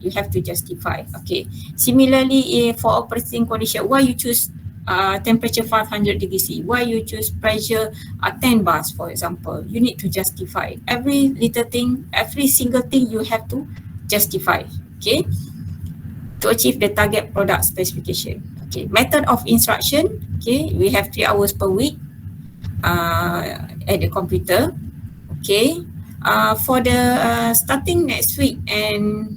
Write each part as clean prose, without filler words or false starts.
You have to justify. Okay. Similarly, for operating condition, why you choose temperature 500 degrees C? Why you choose pressure 10 bars, for example? You need to justify every little thing, every single thing you have to justify. Okay. To achieve the target product specification. Okay. Method of instruction. Okay. We have 3 hours per week at the computer. Okay. For the starting next week and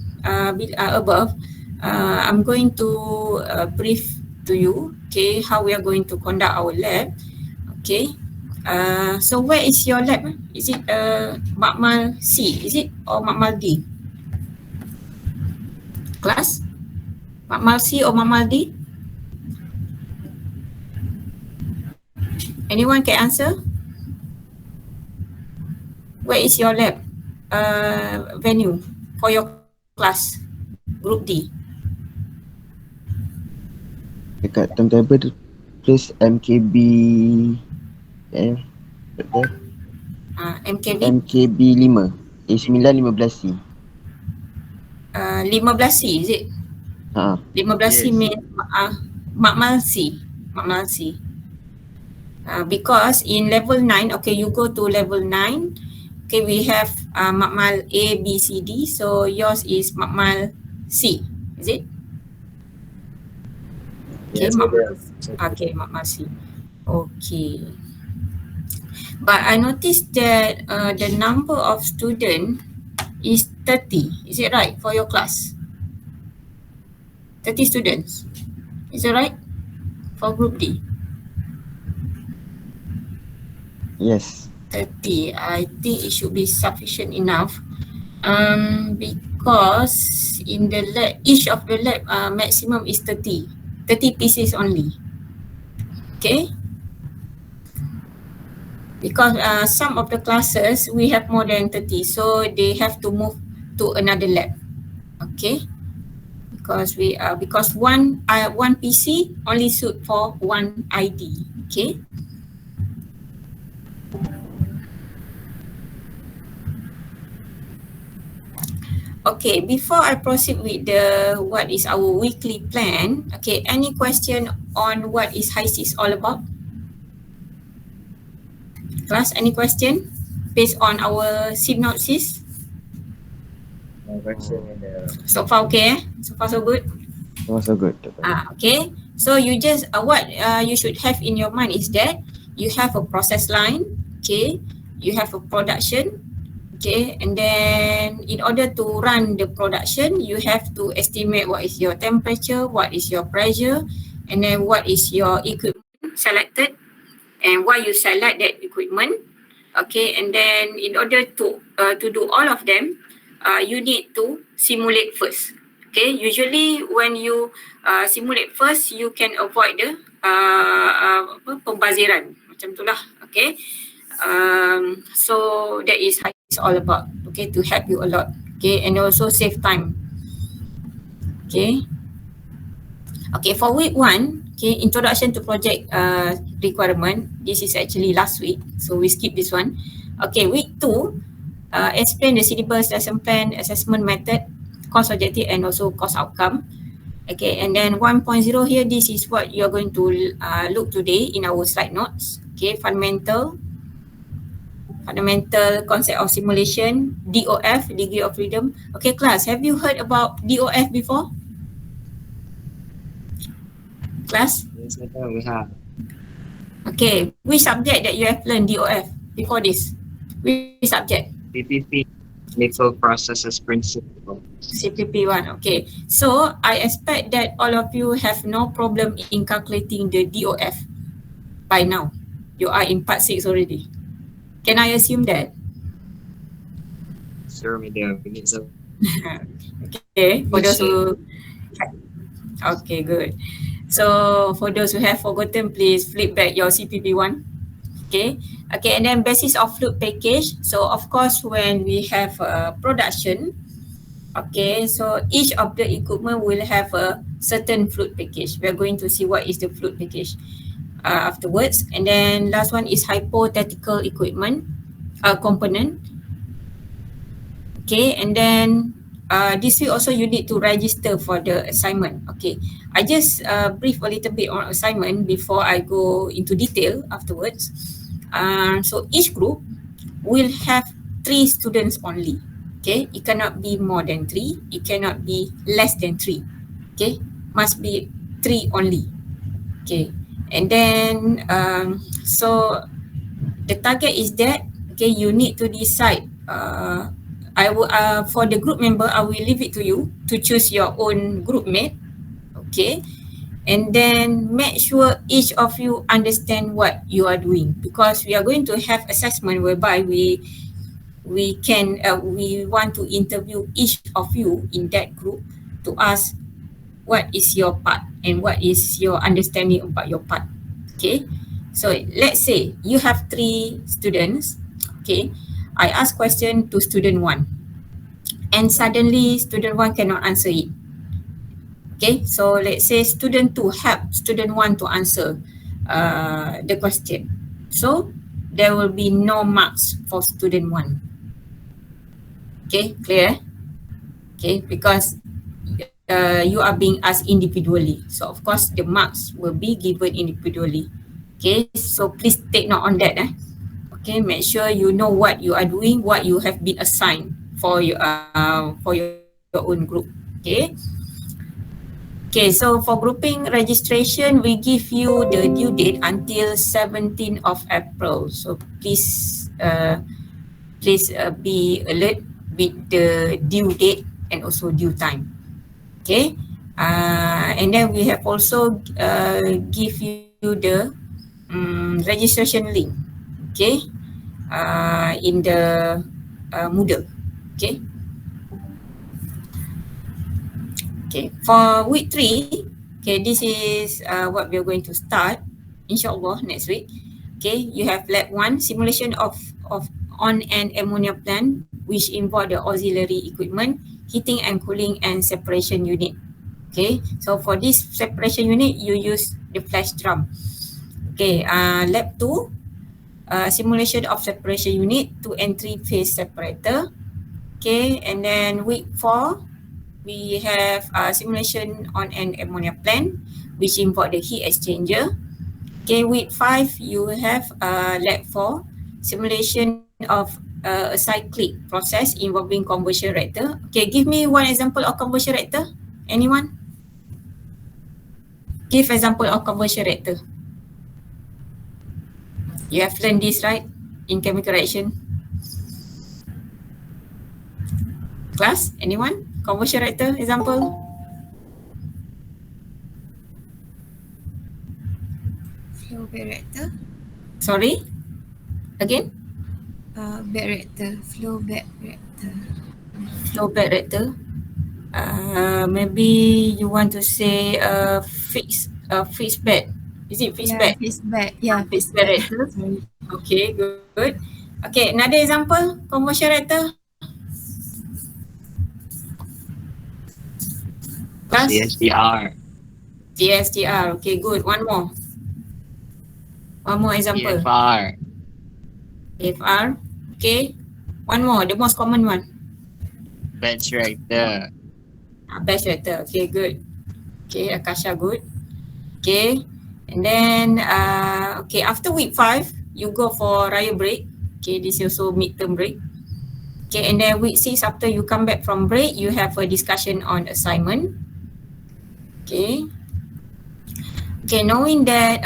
above, I'm going to brief to you, okay, how we are going to conduct our lab. Okay. So where is your lab? Is it Makmal C? Is it or Makmal D? Class? Makmal C or Makmal D? Anyone can answer? Where is your lab venue for your class? Group D. Dekat timetable tu tulis MKB MKV MKB 5 A9 15C. 15C, is it? 15C Yes. means Makmal C. Makmal C. Because in level 9, okay, you go to level 9. Okay, we have Makmal A, B, C, D. So yours is Makmal C, is it? Okay, Yes, Makmal. madam. Okay, Makmal C. Okay. But I noticed that the number of students is 30. Is it right for your class? 30 students. Is it right for group D? Yes. 30. I think it should be sufficient enough. Because in the lab, each of the lab maximum is 30 pieces only. Okay. Because some of the classes we have more than 30, so they have to move to another lab. Okay. Because one PC only suit for one ID. Okay. Okay, before I proceed with the what is our weekly plan, okay, any question on what is HISIS all about? Class, any question based on our synopsis? No question, madam. So far okay, so far so good. So good. Okay, so you just what you should have in your mind is that you have a process line, okay, you have a production, okay, and then in order to run the production, you have to estimate what is your temperature, what is your pressure, and then what is your equipment selected and why you select that equipment. Okay, and then in order to do all of them, you need to simulate first. Okay, usually when you simulate first, you can avoid the pembaziran macam itulah. Okay, so that is how it's all about. Okay, to help you a lot. Okay, and also save time. Okay. Okay, for week 1, okay, introduction to project requirement. This is actually last week, so we skip this one. Okay, week 2, explain the syllabus, lesson plan, assessment method, course objective, and also course outcome. Okay, and then 1.0 here, this is what you're going to look today in our slide notes. Okay, fundamental concept of simulation, DOF, degree of freedom. Okay, class, have you heard about DOF before? Class? Yes, madam, we have. Okay, which subject that you have learned DOF before this? Which subject? PPP, Chemical Processes Principle. CPP1. Okay, so I expect that all of you have no problem in calculating the DOF by now. You are in part 6 already. Can I assume that? Sure, madam. We need some. Okay, for those who... Okay, good. So for those who have forgotten, please flip back your CPP1. Okay. Okay, and then basis of fluid package. So of course, when we have production, okay, so each of the equipment will have a certain fluid package. We are going to see what is the fluid package afterwards. And then last one is hypothetical equipment component. Okay, and then this week also you need to register for the assignment. Okay, I just brief a little bit on assignment before I go into detail afterwards. So each group will have 3 students only. Okay, it cannot be more than 3, it cannot be less than 3. Okay, must be 3 only. Okay, and then so the target is that, okay, you need to decide. I will for the group member, I will leave it to you to choose your own group mate. Okay, and then make sure each of you understand what you are doing, because we are going to have assessment whereby we want to interview each of you in that group to ask what is your part and what is your understanding about your part. Okay, so let's say you have 3 students. Okay, I ask question to student 1 and suddenly student 1 cannot answer it. Okay, so let's say student 2 help student 1 to answer the question. So there will be no marks for student 1. Okay, clear? Okay, because you are being asked individually. So of course the marks will be given individually. Okay, so please take note on that. Okay, make sure you know what you are doing, what you have been assigned for your own group. Okay. Okay, so for grouping registration, we give you the due date until 17th of April. So please be alert with the due date and also due time. Okay, and then we have also give you the registration link. Okay, in the Moodle. Okay. Okay, for week 3, okay, this is what we are going to start, inshallah, next week. Okay, you have lab 1, simulation of on an ammonia plant, which involve the auxiliary equipment, heating and cooling and separation unit. Okay, so for this separation unit, you use the flash drum. Okay, lab 2, simulation of separation unit, 2 and 3 phase separator. Okay, and then week 4, we have simulation on an ammonia plant, which involve the heat exchanger. Okay, week 5, you have lab 4, simulation of a cyclic process involving conversion reactor. Okay, give me one example of conversion reactor. Anyone? Give example of conversion reactor. You have learned this, right? In chemical reaction. Class, anyone? Conversion reactor example? Flow bed reactor. Sorry? Again? Bed reactor. Flow bed reactor. Flow bed reactor. Maybe you want to say fixed bed. Is it fixed bed? Fixed bed. Yeah, Fixed bed reactor. Sorry. Okay, good. Okay, another example, conversion reactor. Class? CSTR. CSTR. Okay, good. One more. One more example. EFR. FR. Okay. One more, the most common one. Batch reactor. Batch reactor. Okay, good. Okay, Akasha, good. Okay. And then, okay, after week 5, you go for raya break. Okay, this is also midterm break. Okay, and then week 6, after you come back from break, you have a discussion on assignment. Okay. Okay, knowing that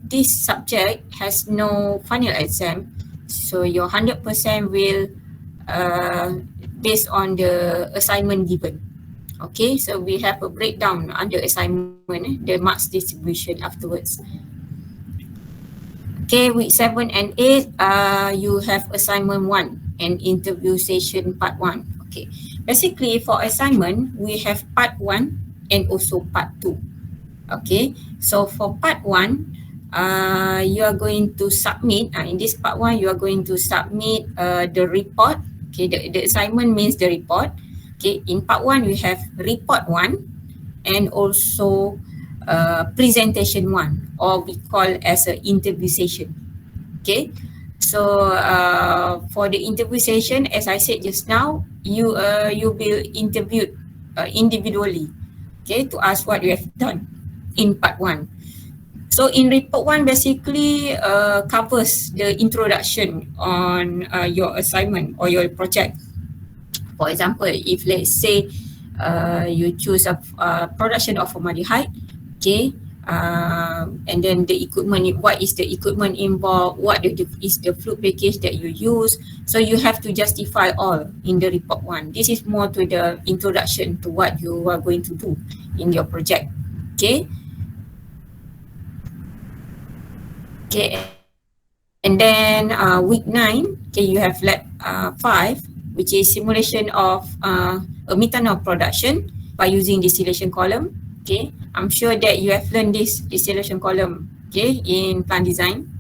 this subject has no final exam, so your 100% will based on the assignment given. Okay, so we have a breakdown under assignment, the marks distribution afterwards. Okay, week 7 and 8, you have assignment 1 and interview session part 1. Okay, basically for assignment, we have part 1 and also part 2. Okay, so for part 1, you are going to submit, in this part 1, you are going to submit the report. Okay, the assignment means the report. Okay, in part 1, we have report 1 and also presentation 1, or we call as an interview session. Okay, So for the interview session, as I said just now, you will interviewed individually, okay, to ask what you have done in part 1. So in report 1 basically covers the introduction on your assignment or your project. For example, if let's say you choose a production of formaldehyde, okay, and then the equipment, what is the equipment involved, what is the fluid package that you use. So you have to justify all in the report 1. This is more to the introduction to what you are going to do in your project. Okay. Okay, and then week 9, okay, you have lab 5, which is simulation of a methanol production by using distillation column. Okay, I'm sure that you have learned this distillation column, okay, in plant design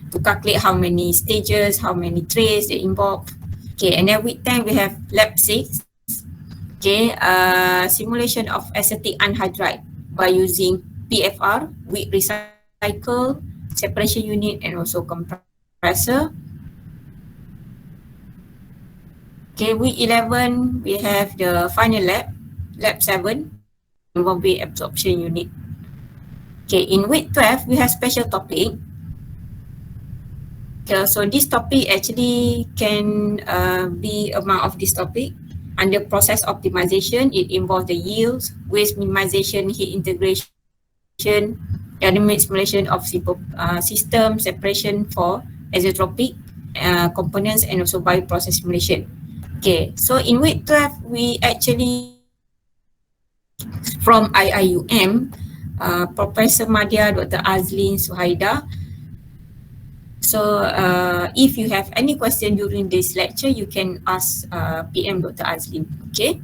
to calculate how many stages, how many trays they involve. Okay, and then week 10 we have lab 6, okay, simulation of acetic anhydride by using PFR, weak recycle, separation unit, and also compressor. Okay, week 11 we have the final lab 7, involving absorption unit. Okay, in week 12 we have special topic. Okay, so this topic actually can be amount of this topic. Under process optimization, it involves the yields, waste minimization, heat integration, dynamic simulation of system, separation for isotropic components, and also bioprocess simulation. Okay, so in week 12, we actually from IIUM, Professor Madya, Dr. Azlin Suhaida. So if you have any question during this lecture, you can ask PM Dr. Azlin. Okay.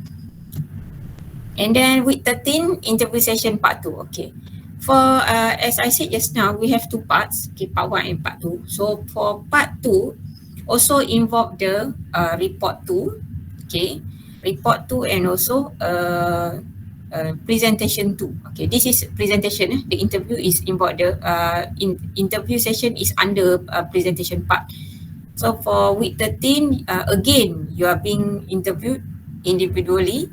And then week 13, interview session part 2. Okay. For as I said just now, we have 2 parts, okay, part 1 and part 2. So for part 2, also involve the report 2, okay, report 2 and also presentation 2. Okay, this is presentation. The interview is involved the interview session is under presentation part. So for week 13, again you are being interviewed individually,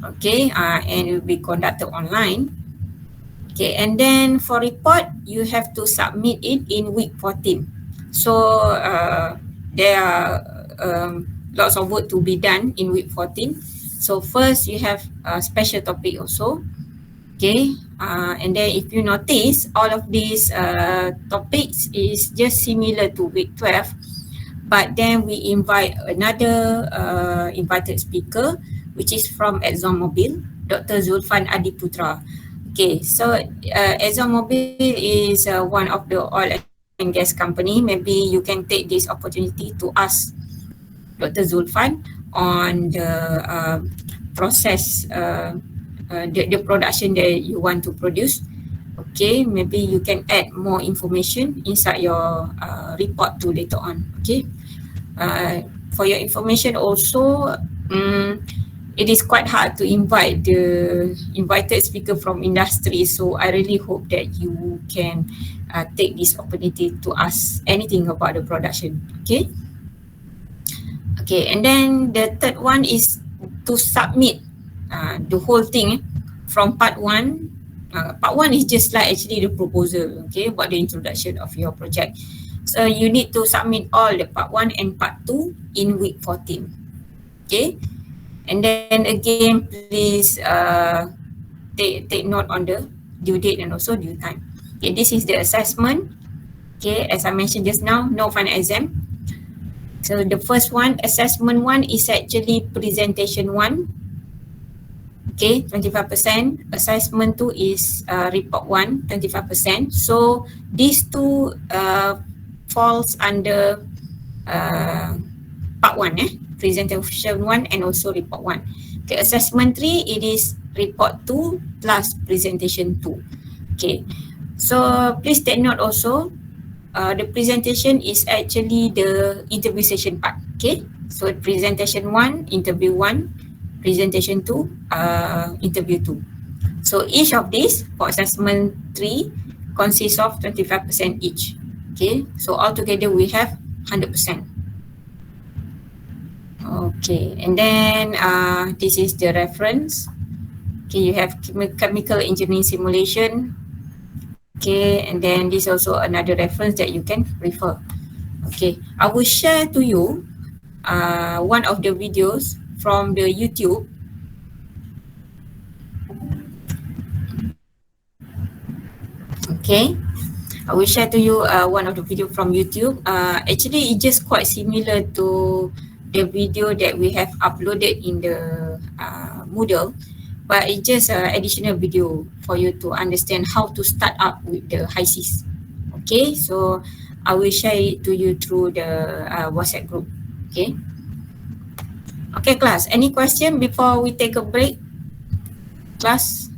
okay, and it will be conducted online. Okay, and then for report, you have to submit it in week 14. So there are lots of work to be done in week 14. So first you have a special topic also. Okay, and then if you notice, all of these topics is just similar to week 12. But then we invite another invited speaker, which is from ExxonMobil, Dr. Zulfan Adiputra. Okay, so ExxonMobil is one of the oil and gas company. Maybe you can take this opportunity to ask Dr. Zulfan on the process, the production that you want to produce. Okay, maybe you can add more information inside your report too later on. Okay, for your information also, it is quite hard to invite the invited speaker from industry. So I really hope that you can take this opportunity to ask anything about the production. Okay. Okay, and then the third one is to submit the whole thing from part 1. Part 1 is just like actually the proposal, okay, about the introduction of your project. So you need to submit all the part 1 and part 2 in week 14. Okay. And then again, please take note on the due date and also due time. Okay, this is the assessment. Okay, as I mentioned just now, no final exam. So the first one, assessment 1 is actually presentation 1. Okay, 25%. Assessment 2 is report 1, 25%. So these two falls under part 1, presentation 1 and also report 1. Okay, assessment 3, it is report 2 plus presentation 2. Okay, so please take note also, the presentation is actually the interview session part. Okay, so presentation 1, interview 1, presentation 2, interview 2. So each of these for assessment 3 consists of 25% each. Okay, so altogether we have 100%. Okay, and then this is the reference. Okay, you have chemical engineering simulation. Okay, and then this also another reference that you can refer. Okay, I will share to you one of the videos from the YouTube. Okay, I will share to you one of the video from YouTube. Actually, it's just quite similar to the video that we have uploaded in the Moodle, but it's just an additional video for you to understand how to start up with the HiSys. Okay, so I will share it to you through the WhatsApp group. Okay. Okay, class. Any question before we take a break? Class?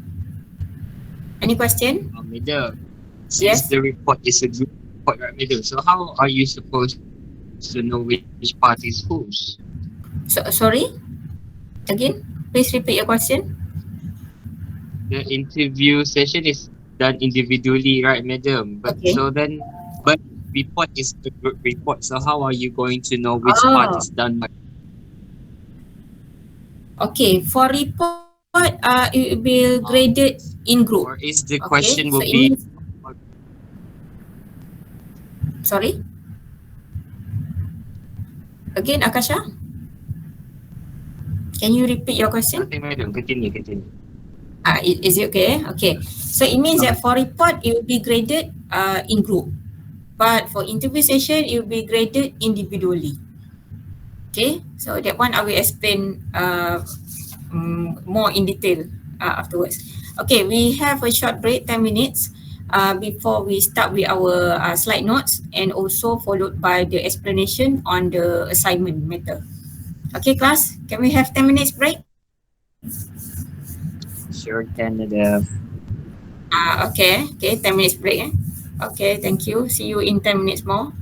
Any question? Madam, since Yes. the report is a group report, right, madam? So how are you supposed to know which part is whose? So, sorry? Again? Please repeat your question. The interview session is done individually, right, madam? But Okay. so then, but report is a group report. So how are you going to know which part Oh, is done by? okay. For report, it will be graded in group. Or is the Okay. question So will it be means, sorry? Again, Akasha? Can you repeat your question? nothing, madam? Continue. Is it okay? Okay. So it means that for report, it will be graded in group. But for interview session, it will be graded individually. Okay. So that one I will explain more in detail afterwards. Okay, we have a short break, 10 minutes, before we start with our slide notes and also followed by the explanation on the assignment matter. Okay, class, can we have 10 minutes break? Sure can, madam. Okay, 10 minutes break. Okay, thank you. See you in 10 minutes more.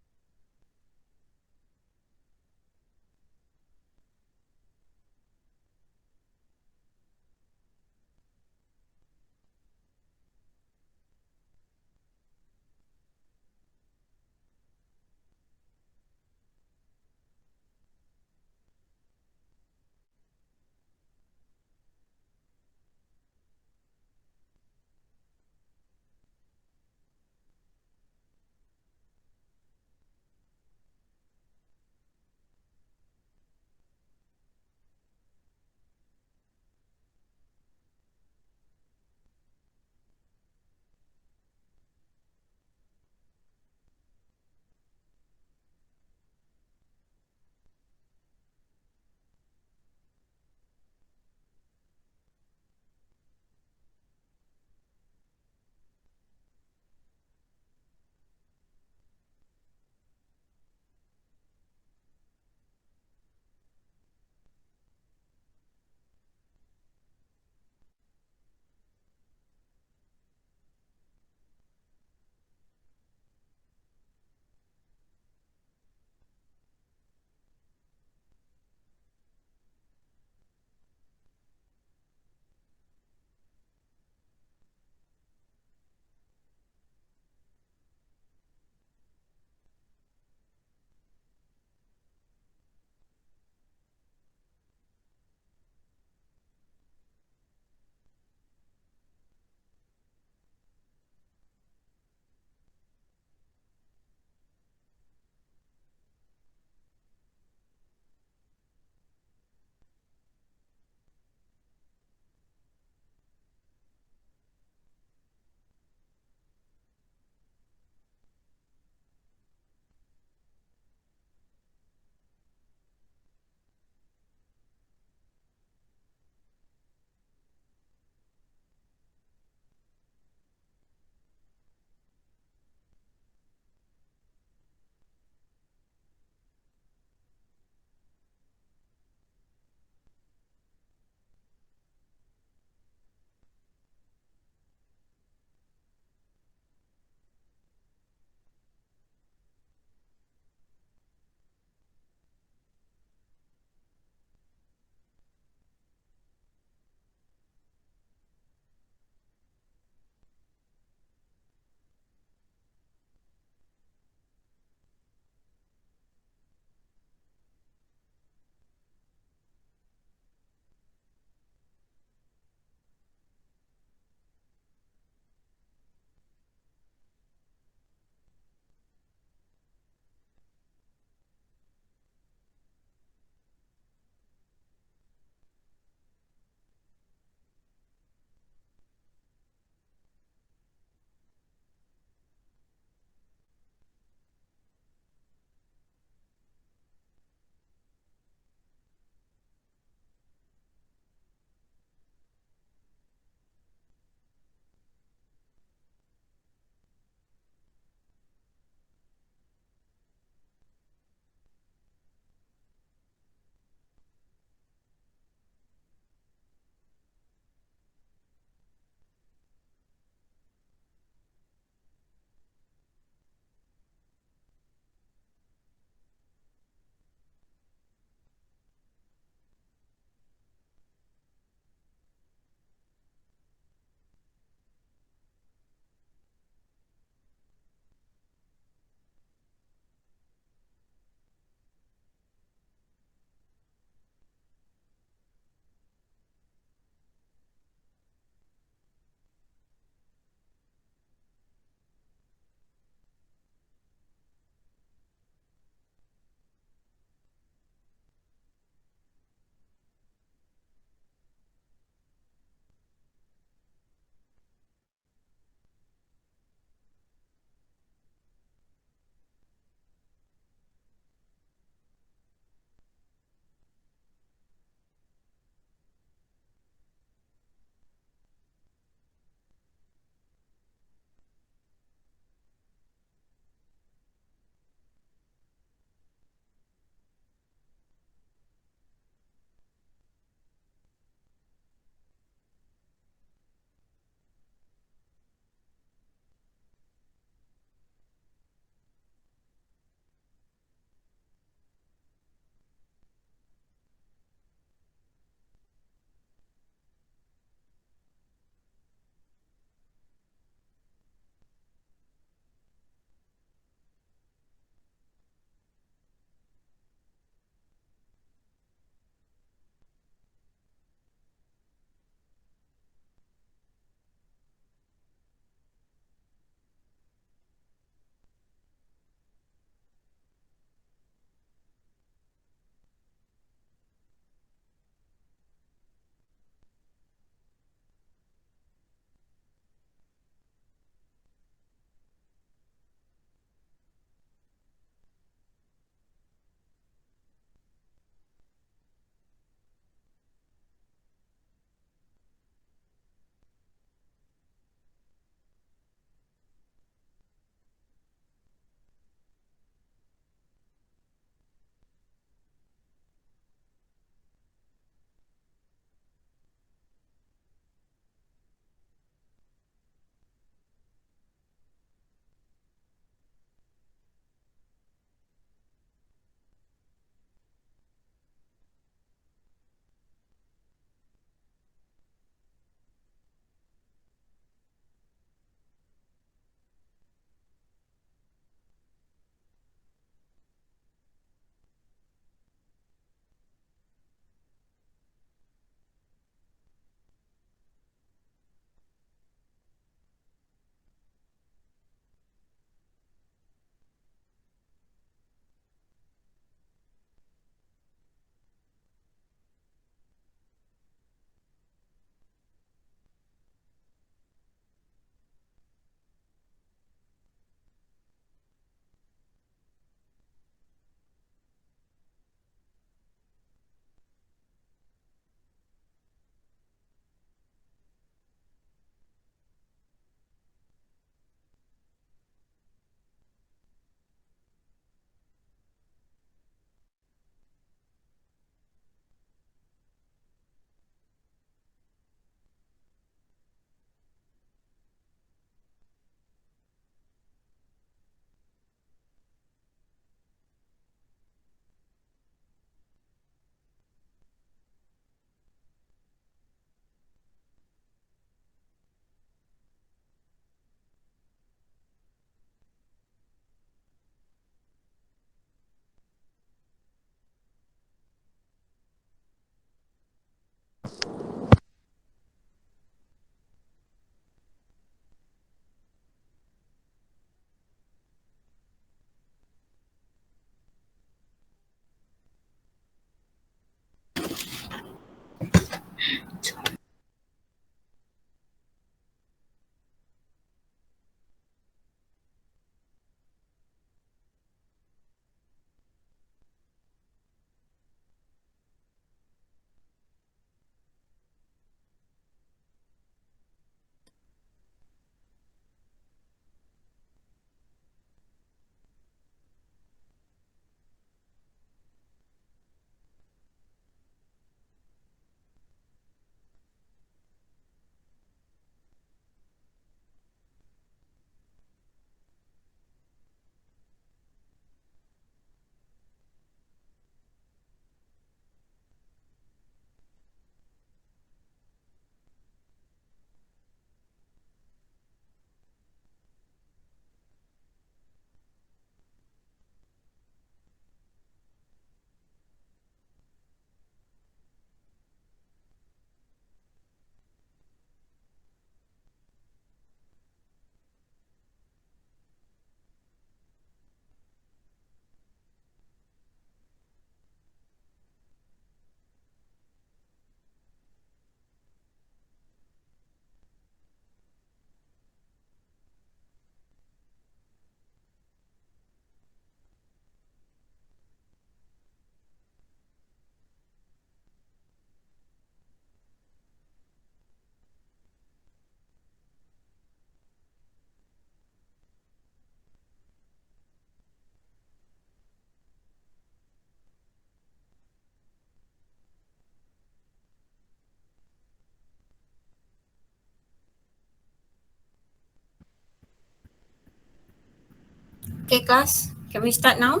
Okay, class, can we start now?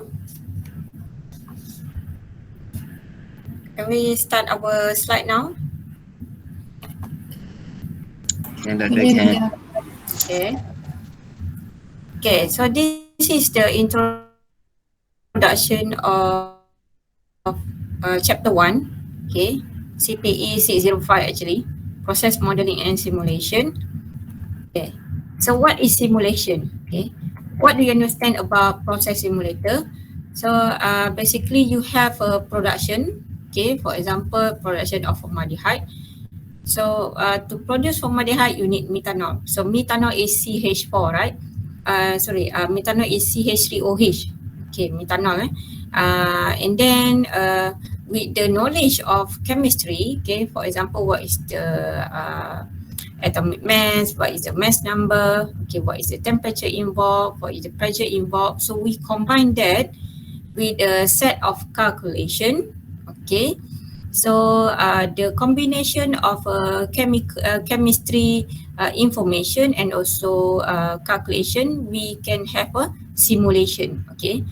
Can we start our slide now? Can Dr. Can. Okay. Okay, so this is the introduction of chapter 1, okay, CPE605 actually, process modeling and simulation. Okay, so what is simulation? Okay, what do you understand about process simulator? So basically you have a production, okay, for example, production of formaldehyde. So to produce formaldehyde, you need methanol. So methanol is CH4, right? Methanol is CH3OH. Okay, methanol. And then with the knowledge of chemistry, okay, for example, what is the atomic mass, what is the mass number, okay, what is the temperature involved, what is the pressure involved. So we combine that with a set of calculation, okay. So the combination of chemistry information and also calculation, we can have a simulation, okay.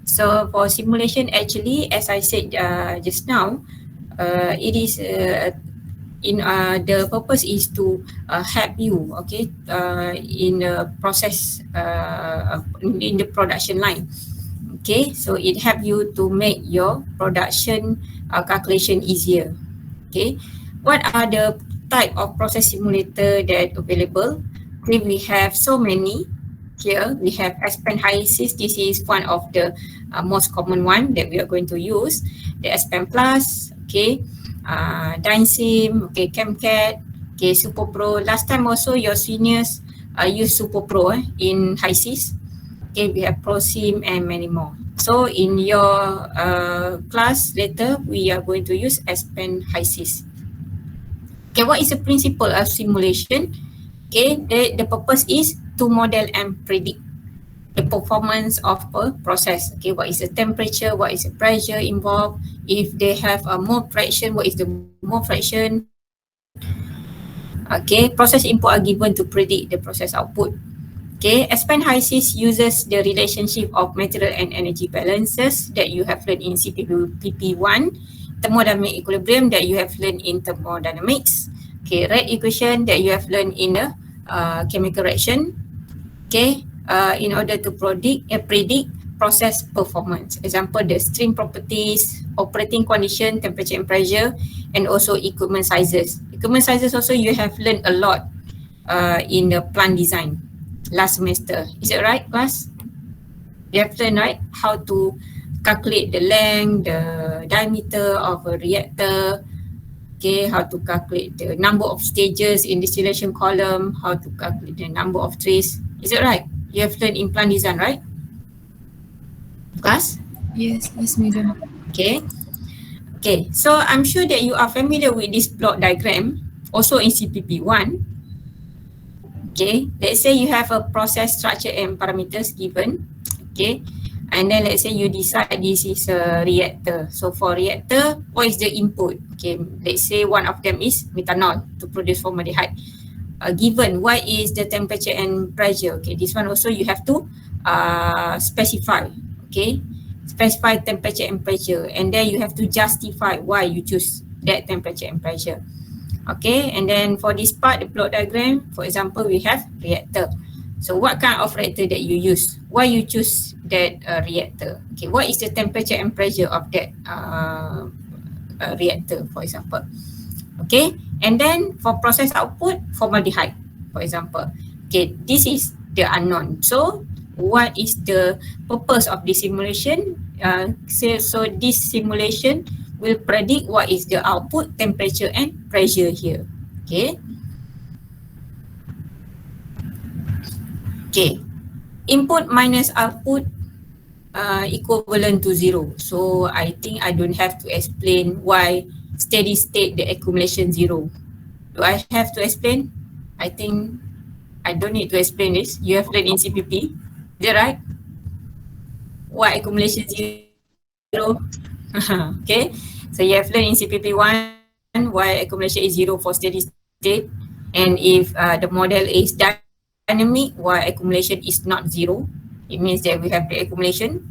So for simulation actually, as I said just now, it is the purpose is to help you, okay, in the process in the production line. Okay, so it help you to make your production calculation easier. Okay, what are the type of process simulator that available? Okay, we have so many. Here we have Aspen HYSYS. This is one of the most common one that we are going to use. The Aspen Plus, okay, Dynsim, okay, ChemCAD, okay, Super Pro. Last time also your seniors use Super Pro in HYSYS. Okay, we have ProSim and many more. So in your class later, we are going to use Aspen HYSYS. Okay, what is the principle of simulation? Okay, the purpose is to model and predict the performance of a process. Okay, what is the temperature, what is the pressure involved, if they have a mole fraction, what is the mole fraction. Okay, process input are given to predict the process output. Okay, Aspen HYSYS uses the relationship of material and energy balances that you have learned in CPP1, thermodynamic equilibrium that you have learned in thermodynamics, okay, rate equation that you have learned in the chemical reaction, okay, in order to predict process performance. Example, the stream properties, operating condition, temperature and pressure, and also equipment sizes. Equipment sizes also you have learned a lot in the plant design last semester. Is it right, class? You have learned, right, how to calculate the length, the diameter of a reactor, okay, how to calculate the number of stages in distillation column, how to calculate the number of trays. Is it right? You have learned in plant design, right? Class? Yes, madam. Okay. Okay, so I'm sure that you are familiar with this plot diagram, also in CPP1. Okay, let's say you have a process structure and parameters given. Okay, and then let's say you decide this is a reactor. So for reactor, what is the input? Okay, let's say one of them is methanol to produce formaldehyde. Given what is the temperature and pressure. Okay, this one also you have to specify. Okay, specify temperature and pressure, and then you have to justify why you choose that temperature and pressure. Okay, and then for this part, the plot diagram, for example, we have reactor. So what kind of reactor that you use? Why you choose that reactor? Okay, what is the temperature and pressure of that reactor, for example? Okay, and then for process output, formaldehyde, for example. Okay, this is the unknown. So what is the purpose of this simulation? So this simulation will predict what is the output, temperature and pressure here. Okay. Okay. Input minus output equivalent to 0. So I think I don't have to explain why steady state the accumulation 0. Do I have to explain? I think I don't need to explain this. You have learned in CPP. Is that right? Why accumulation 0? Okay. So you have learned in CPP1 why accumulation is 0 for steady state. And if the model is dynamic, why accumulation is not 0. It means that we have the accumulation.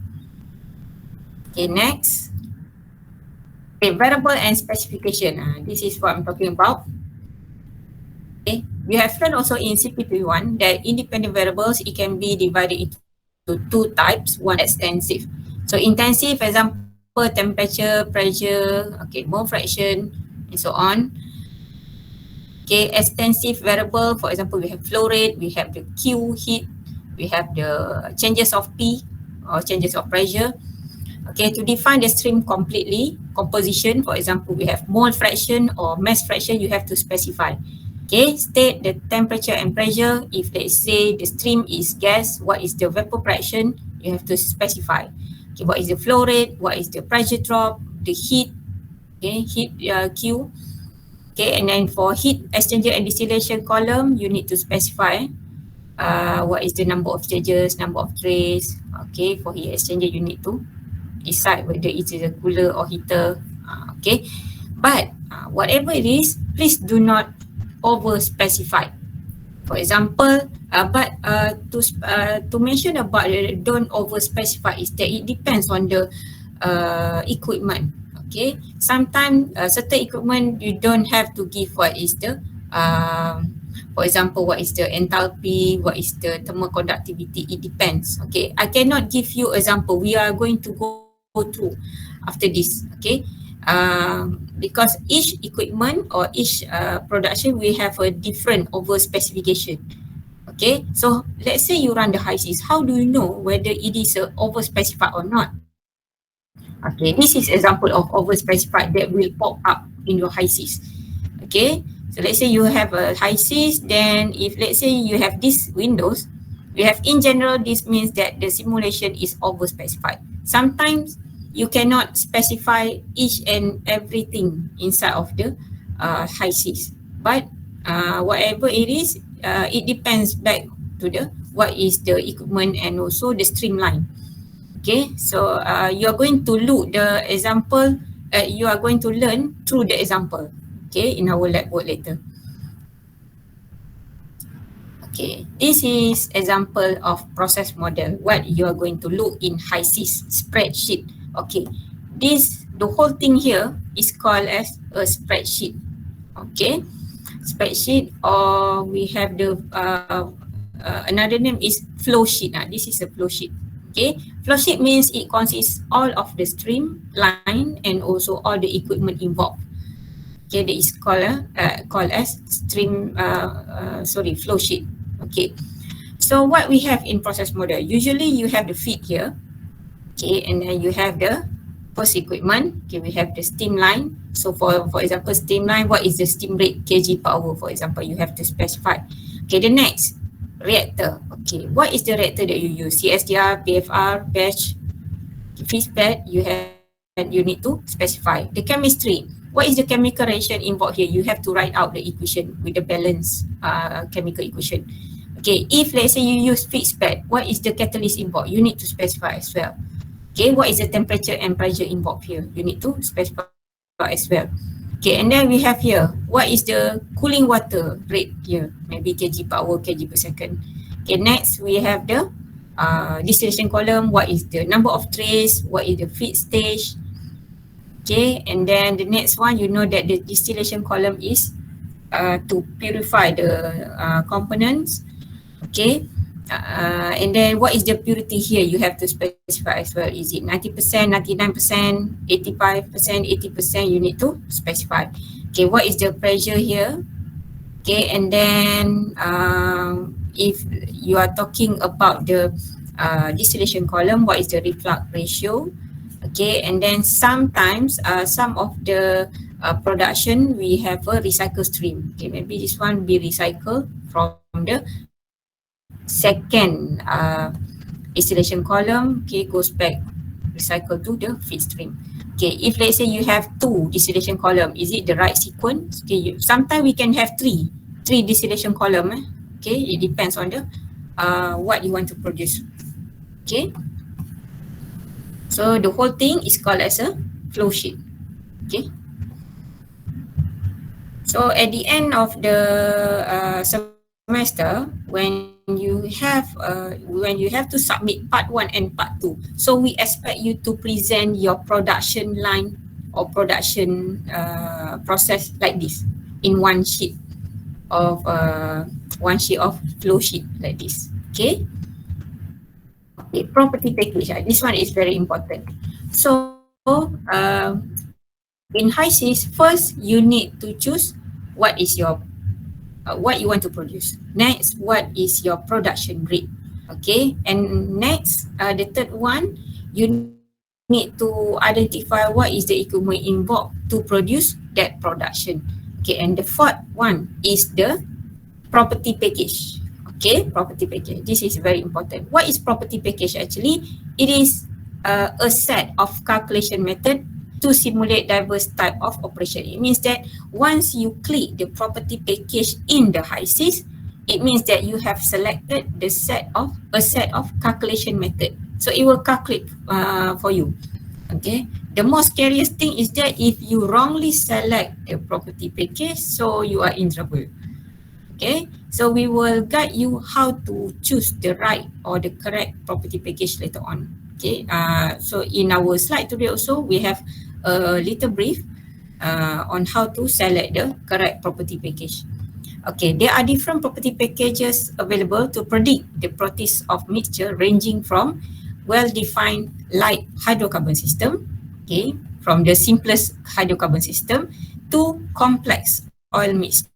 Okay, next. Okay, variable and specification. This is what I'm talking about. Okay, we have learned also in CPE1 that independent variables, it can be divided into two types. One extensive. So intensive, for example, temperature, pressure, okay, mole fraction, and so on. Okay, extensive variable, for example, we have flow rate, we have the Q heat, we have the changes of P or changes of pressure. Okay, to define the stream completely, composition, for example, we have mole fraction or mass fraction, you have to specify. Okay, state the temperature and pressure. If let's say the stream is gas, what is the vapor fraction? You have to specify. Okay, what is the flow rate? What is the pressure drop? The heat, okay, heat Q. Okay, and then for heat exchanger and distillation column, you need to specify what is the number of stages, number of trays. Okay, for heat exchanger, you need to decide whether it is a cooler or heater. Okay, but whatever it is, please do not over specify. For example, to mention about don't over specify is that it depends on the equipment. Okay, sometimes certain equipment you don't have to give what is the for example, what is the enthalpy, what is the thermal conductivity, it depends. Okay, I cannot give you example. We are going to go through after this. Okay, because each equipment or each production we have a different over specification. Okay, so let's say you run the high seas, how do you know whether it is over specified or not? Okay, this is example of over specified that will pop up in your high seas. Okay, so let's say you have a high seas, then if let's say you have these windows, we have in general, this means that the simulation is over specified. Sometimes you cannot specify each and everything inside of the high seas, but whatever it is, it depends back to the what is the equipment and also the streamline. Okay, so you are going to look the example, you are going to learn through the example, okay, in our lab work later. Okay, this is example of process model, what you are going to look in high seas spreadsheet. Okay, the whole thing here is called as a spreadsheet. Okay, spreadsheet, or we have the another name is flow sheet. This is a flow sheet. Okay, flow sheet means it consists all of the stream line and also all the equipment involved. Okay, that is called as flow sheet. Okay, so what we have in process model, usually you have the feed here. Okay, and then you have the post equipment. Okay, we have the steam line. So for example, steam line, what is the steam rate kg per hour, for example, you have to specify. Okay, the next, reactor. Okay, what is the reactor that you use? CSDR, PFR, batch, feed bed, you need to specify. The chemistry, what is the chemical reaction involved here? You have to write out the equation with the balance chemical equation. Okay, if let's say you use fixed bed, what is the catalyst involved? You need to specify as well. Okay, what is the temperature and pressure involved here? You need to specify as well. Okay, and then we have here, what is the cooling water rate here? Maybe kg per hour, kg per second. Okay, next we have the distillation column. What is the number of trays? What is the feed stage? Okay, and then the next one, you know that the distillation column is to purify the components. Okay, and then what is the purity here? You have to specify as well. Is it 90%, 99%, 85%, 80%? You need to specify. Okay, what is the pressure here? Okay, and then if you are talking about the distillation column, what is the reflux ratio? Okay, and then sometimes some of the production we have a recycle stream. Okay, maybe this one be recycled from the second distillation column. Okay, goes back recycle to the feed stream. Okay, if let's say you have two distillation column, is it the right sequence? Okay, sometimes we can have three distillation column. Okay, it depends on the what you want to produce. Okay, so the whole thing is called as a flow sheet. Okay, so at the end of the semester, when when you have to submit part 1 and part 2, so we expect you to present your production line or production process like this in one sheet of flow sheet like this. Okay. Okay, property package. This one is very important. So in HYSYS, first you need to choose what is your what you want to produce. Next, what is your production rate? Okay, and next, the third one, you need to identify what is the equipment involved to produce that production. Okay, and the fourth one is the property package. Okay, property package. This is very important. What is property package actually? It is a set of calculation method to simulate diverse type of operation. It means that once you click the property package in the HYSYS, it means that you have selected a set of calculation method. So it will calculate for you. Okay. The most scariest thing is that if you wrongly select the property package, so you are in trouble. Okay. So we will guide you how to choose the right or the correct property package later on. Okay. So in our slide today also, we have a little brief on how to select the correct property package. Okay, there are different property packages available to predict the properties of mixture ranging from well-defined light hydrocarbon system, okay, from the simplest hydrocarbon system to complex oil mixture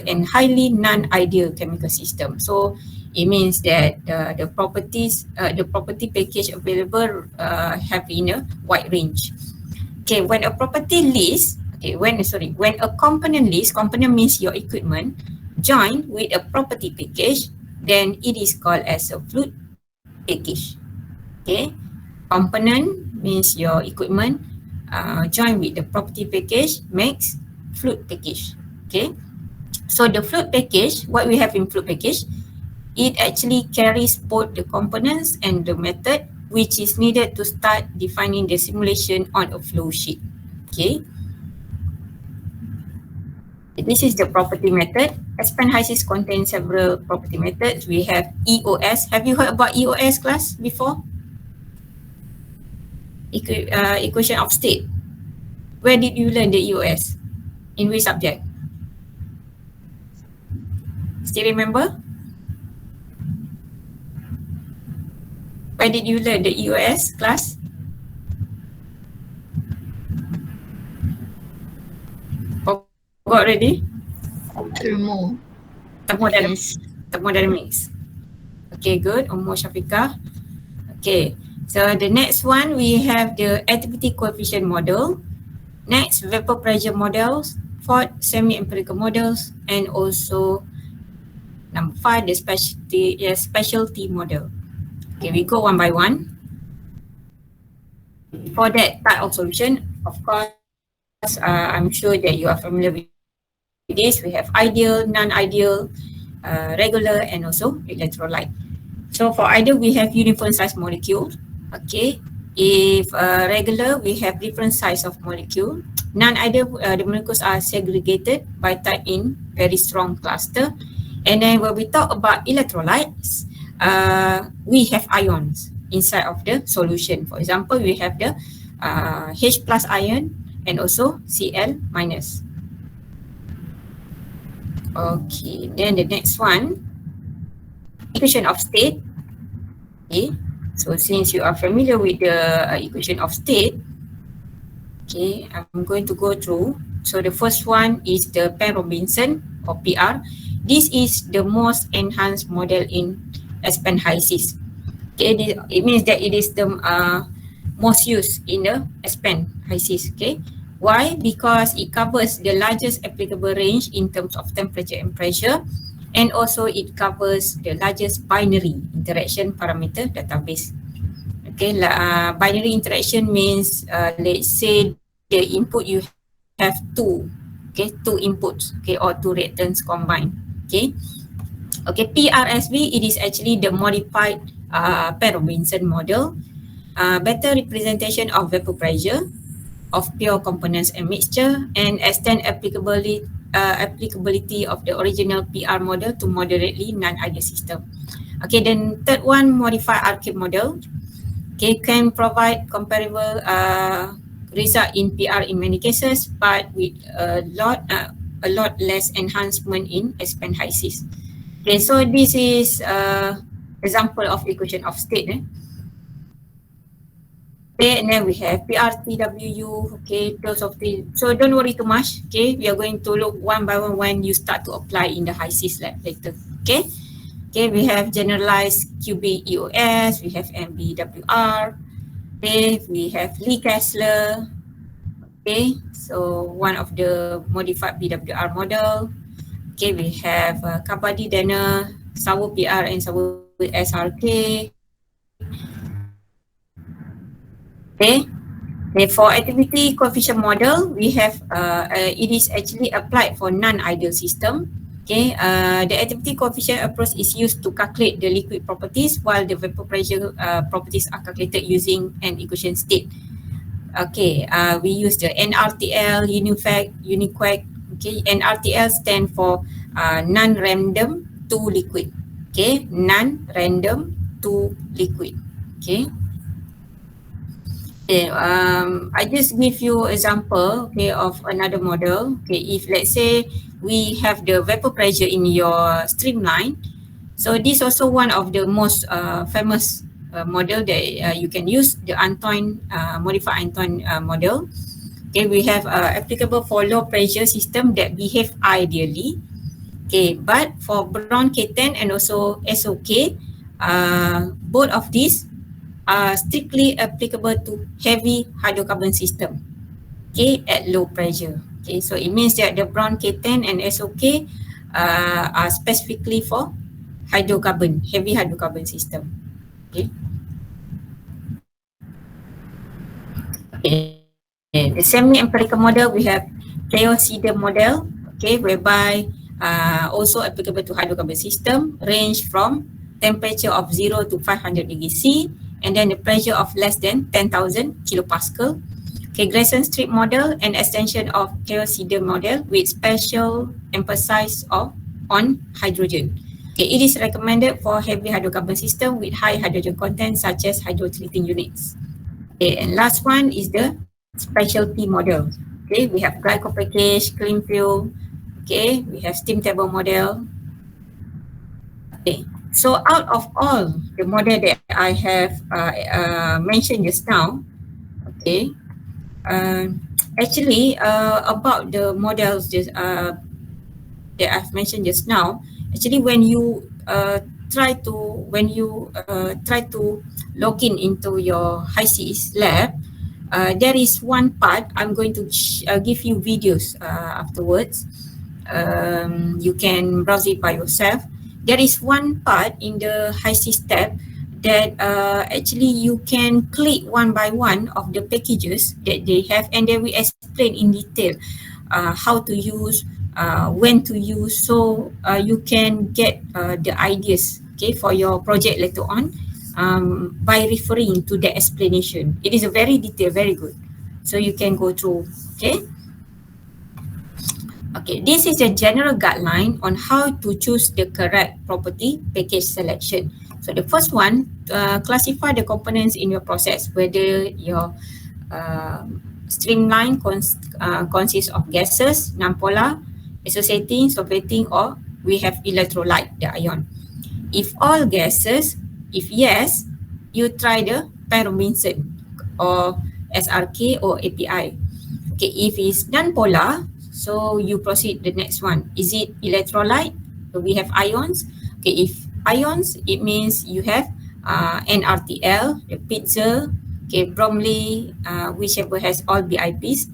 and highly non-ideal chemical system. So it means that the property package available have in a wide range. Okay, when a property list, when a component list, component means your equipment, join with a property package, then it is called as a fluid package. Okay, component means your equipment, join with the property package makes fluid package. Okay, so the fluid package, what we have in fluid package, it actually carries both the components and the method which is needed to start defining the simulation on a flow sheet. Okay. This is the property method. Expand HYSYS contains several property methods. We have EOS. Have you heard about EOS class before? Equation of state. Where did you learn the EOS? In which subject? Still remember? Where did you learn the EOS class? Forgot already? Thermodynamics. Okay, good. Umur Syafiqah. Okay, so the next one we have the activity coefficient model. Next, vapor pressure models. Fourth, semi-empirical models, and also number 5, the specialty model. Okay, we go one by one. For that type of solution, of course, I'm sure that you are familiar with this. We have ideal, non-ideal, regular, and also electrolyte. So for ideal, we have uniform size molecule. Okay, if regular, we have different size of molecule. Non-ideal, the molecules are segregated by type in very strong cluster. And then when we talk about electrolytes, we have ions inside of the solution. For example, we have the H plus ion and also Cl minus. Okay, then the next one, equation of state. Okay, so since you are familiar with the equation of state, okay, I'm going to go through. So the first one is the Penn-Robinson or PR. This is the most enhanced model in expand HYSYS. Okay, it means that it is the most used in the expand HYSYS. Okay, why? Because it covers the largest applicable range in terms of temperature and pressure, and also it covers the largest binary interaction parameter database. Okay, binary interaction means let's say the input you have two inputs, okay, or two reactants combined. Okay, PRSV, it is actually the modified Penn-Robinson model, better representation of vapor pressure of pure components and mixture, and extend applicability applicability of the original PR model to moderately non-ideal system. Okay, then third one, modify archive model. Okay, can provide comparable result in PR in many cases, but with a lot less enhancement in expand high sys. Okay, so this is example of equation of state. Okay, and then we have PRTWU. Okay, those of the, so don't worry too much. Okay, we are going to look one by one when you start to apply in the high sys lab later. Okay. Okay, we have generalized cubic EOS, we have MBWR, okay, we have Lee Kessler, okay, so one of the modified BWR model. Okay, we have Kabadi Danner, Sauer PR and Sauer SRK. Okay, for activity coefficient model, we have it is actually applied for non-ideal system. Okay, the activity coefficient approach is used to calculate the liquid properties, while the vapor pressure properties are calculated using an equation state. Okay, we use the NRTL, Uniquac. Okay, NRTL stand for non-random to liquid. Okay, non-random to liquid. Okay. Okay, I just give you example, okay, of another model. Okay, if let's say we have the vapor pressure in your streamline, so this also one of the most famous model that you can use, the Antoine modified Antoine model. Okay, we have applicable for low pressure system that behave ideally. Okay, but for Brown K10 and also SOK, both of these are strictly applicable to heavy hydrocarbon system, okay, at low pressure. Okay, so it means that the Brown K10 and SOK are specifically for hydrocarbon, heavy hydrocarbon system. Okay. Okay. The semi-empirical model, we have Theocida model, okay, whereby also applicable to hydrocarbon system, range from temperature of 0 to 500 degrees C, and then the pressure of less than 10,000 kilopascal. Okay, Grayson strip model, an extension of Theocida model with special emphasis on hydrogen. Okay, it is recommended for heavy hydrocarbon system with high hydrogen content such as hydrotreating units. Okay, and last one is the specialty model. Okay, we have glycol package, clean fuel. Okay, we have steam table model. Okay, so out of all the model that I have mentioned just now, okay, actually about the models just that I've mentioned just now, actually when you try to log in into your high sys lab, there is one part I'm going to give you videos afterwards. You can browse it by yourself. There is one part in the high sys tab that actually you can click one by one of the packages that they have, and they will explain in detail how to use, when to use, so you can get the ideas, okay, for your project later on by referring to the explanation. It is a very detailed, very good, so you can go through. Okay. Okay, this is a general guideline on how to choose the correct property package selection. So the first one, classify the components in your process, whether your streamline consists of gases, nonpolar, associating, solvating, or we have electrolyte, the ion. If all gases, if yes, you try the pyromicin or SRK or API. Okay, if it's nonpolar, so you proceed the next one. Is it electrolyte? So we have ions. Okay, if ions, it means you have NRTL, the pizza, okay, Bromley, whichever has all BIPs.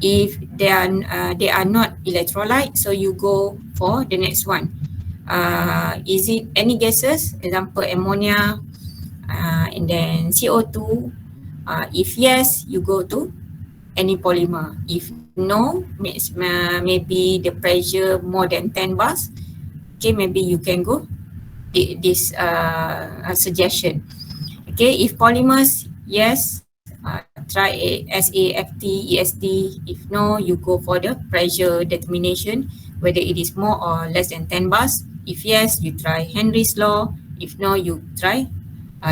If they are not electrolyte, so you go for the next one. Is it any gases? Example, ammonia, and then CO2. If yes, you go to any polymer. If no, maybe the pressure more than 10 bars, okay, maybe you can go this suggestion. Okay, if polymers, yes, try SAFT, ESD. If no, you go for the pressure determination, whether it is more or less than 10 bars. If yes, you try Henry's law. If no, you try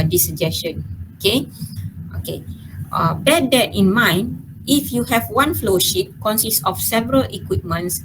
this suggestion. Okay. Okay. Bear that in mind. If you have one flow sheet consists of several equipments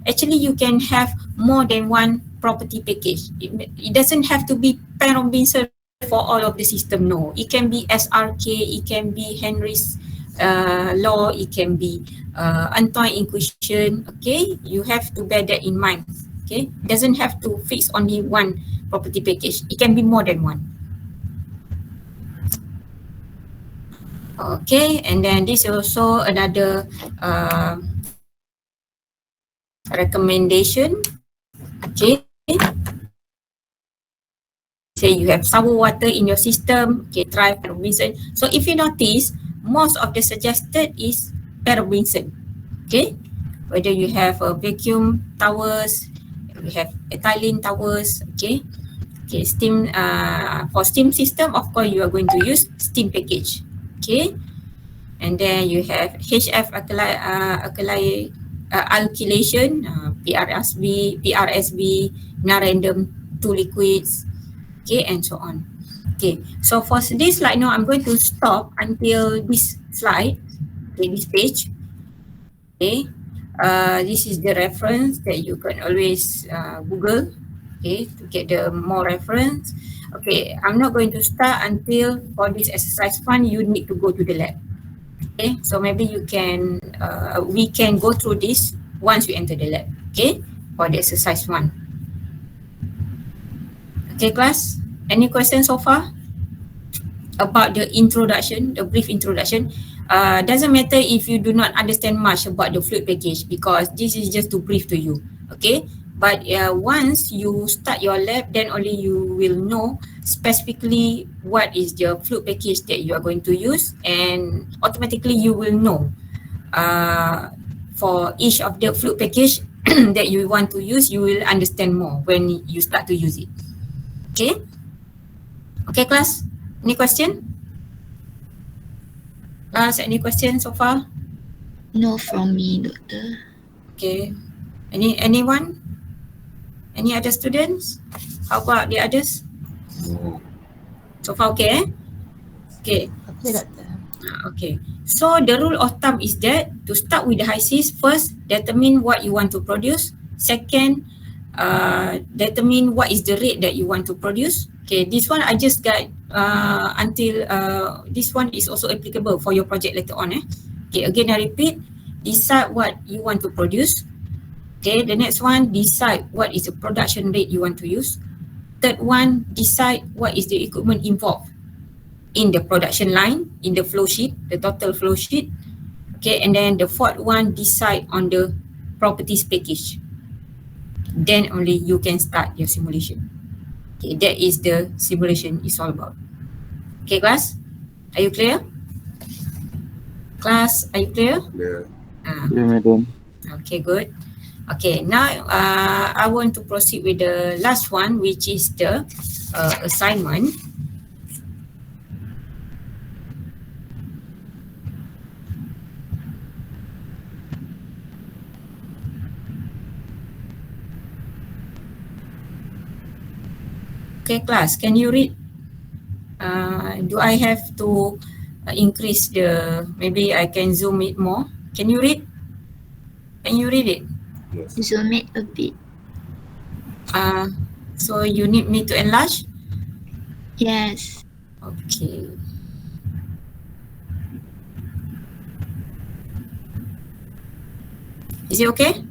actually you can have more than one property package. It doesn't have to be Pan-Robinson for all of the system. No, it can be SRK, it can be Henry's law, it can be Antoine equation. Okay, you have to bear that in mind. Okay, it doesn't have to fix only one property package. It can be more than one. Okay, and then this is also another recommendation. Okay, say you have sour water in your system. Okay, try Pan-Robinson. So if you notice, most of the suggested is Pan-Robinson. Okay, whether you have vacuum towers, you have ethylene towers. Okay, okay, steam for steam system, of course you are going to use steam package. Okay, and then you have HF alkylation, PRSB, non-random two liquids, okay, and so on. Okay, so for this slide now, I'm going to stop until this slide, okay, this page. Okay, this is the reference that you can always Google, okay, to get the more reference. Okay, I'm not going to start until for this exercise one, you need to go to the lab. Okay, so maybe you can, we can go through this once you enter the lab, okay, for the exercise one. Okay, class, any questions so far about the introduction, the brief introduction? Doesn't matter if you do not understand much about the fluid package because this is just to brief to you, okay? But once you start your lab, then only you will know specifically what is the fluid package that you are going to use, and automatically you will know for each of the fluid package that you want to use, you will understand more when you start to use it. Okay? Okay, class? Any question? Class, any question so far? No from me, doctor. Okay. Anyone? Any other students? How about the others? So far okay, eh? Okay. Okay, doctor. Okay. So the rule of thumb is that to start with the HYSYS, first determine what you want to produce. Second, determine what is the rate that you want to produce. Okay, this one I just got until this one is also applicable for your project later on. Okay, again I repeat, decide what you want to produce. Okay, the next one, decide what is the production rate you want to use. Third one, decide what is the equipment involved in the production line, in the flow sheet, the total flow sheet. Okay, and then the fourth one, decide on the properties package. Then only you can start your simulation. Okay, that is the simulation is all about. Okay, class, are you clear? Class, are you clear? Yeah. Yeah, madam. Okay, good. Okay, now I want to proceed with the last one, which is the assignment. Okay, class, can you read? Do I have to increase the, maybe I can zoom it more? Can you read? Can you read it? Yes. Zoom it a bit. So you need me to enlarge? Yes. Okay. Is it okay?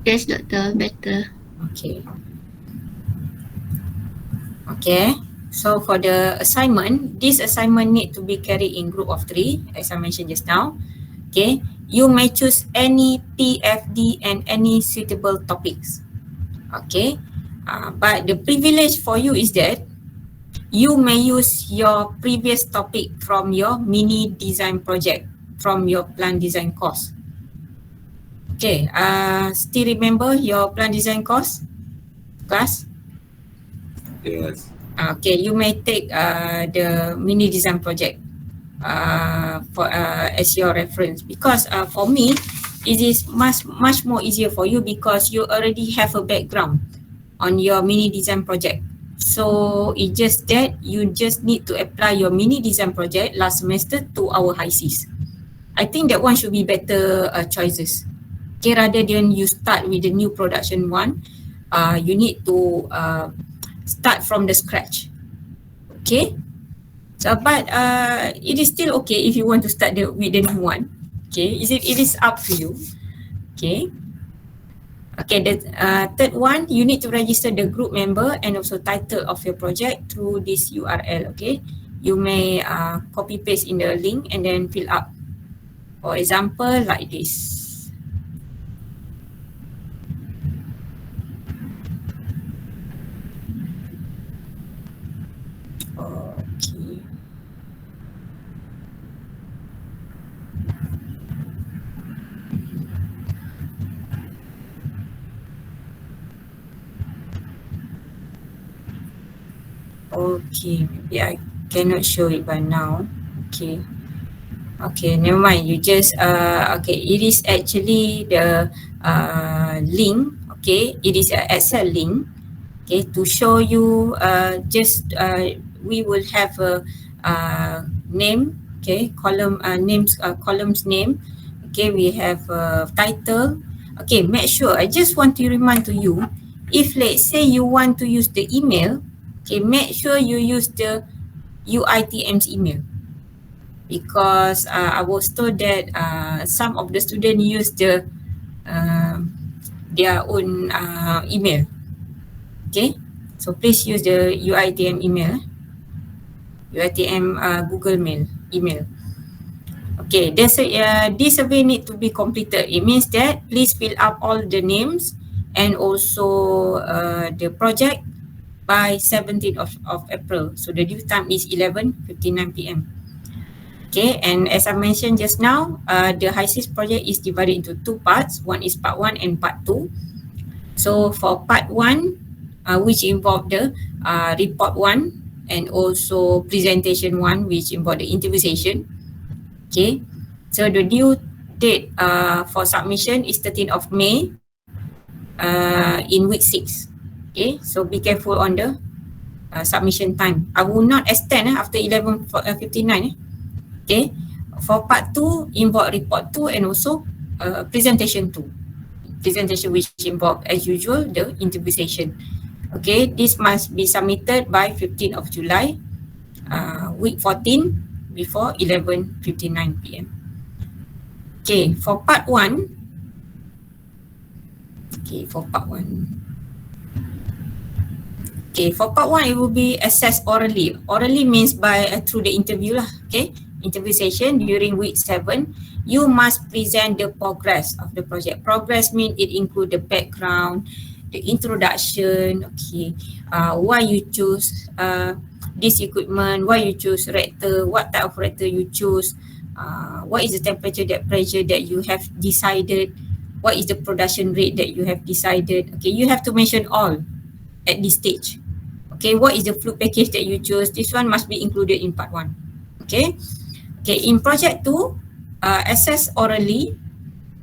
Yes, doctor, better. Okay. Okay. So for the assignment, this assignment need to be carried in group of 3, as I mentioned just now. Okay. You may choose any PFD and any suitable topics. Okay. But the privilege for you is that you may use your previous topic from your mini design project, from your plan design course. Okay. Still remember your plan design course? Class? Yes. Okay, you may take the mini design project for as your reference, because for me it is much more easier for you because you already have a background on your mini design project. So it's just that you just need to apply your mini design project last semester to our high Cs. I think that one should be better choices. Okay, rather than you start with the new production one, you need to start from the scratch. Okay, so but it is still okay if you want to start with the new one. Okay, it is up to you. Okay. Okay, the third one, you need to register the group member and also title of your project through this URL. Okay, you may copy paste in the link and then fill up. For example, like this. Okay. Okay, maybe I cannot show it by now. Okay. Okay, never mind. You just okay. It is actually the link. Okay, it is an Excel link. Okay, to show you just we will have a name. Okay, column names columns name. Okay, we have a title. Okay, make sure. I just want to remind to you, if let's say you want to use the email, okay, make sure you use the UITM's email, because I was told that some of the students use their own email. Okay, so please use the UITM email, UITM Google Mail email. Okay, there's this survey need to be completed. It means that please fill up all the names and also the project by 17th of April. So the due time is 11:59 p.m. Okay, and as I mentioned just now, the HISIS project is divided into two parts. One is part 1 and part 2. So for part 1, which involve the report 1 and also presentation 1, which involve the interview session. Okay, so the due date for submission is 13th of May in week 6. Okay, so be careful on the submission time. I will not extend after 11:59. Okay, for part 2 involve report 2 and also presentation 2. Presentation which involve as usual the interview session. Okay, this must be submitted by 15th of July, week 14 before 11:59 p.m. Okay, for part 1. Okay, for part 1. Okay, for part 1 it will be assessed orally. Orally means by through the interview lah. Okay, interview session during week 7. You must present the progress of the project. Progress means it include the background, the introduction. Okay, why you choose this equipment, why you choose reactor, what type of reactor you choose, what is the temperature, that pressure that you have decided, what is the production rate that you have decided. Okay, you have to mention all at this stage. Okay, what is the fluid package that you choose? This one must be included in part 1. Okay. Okay, in project 2, assess orally.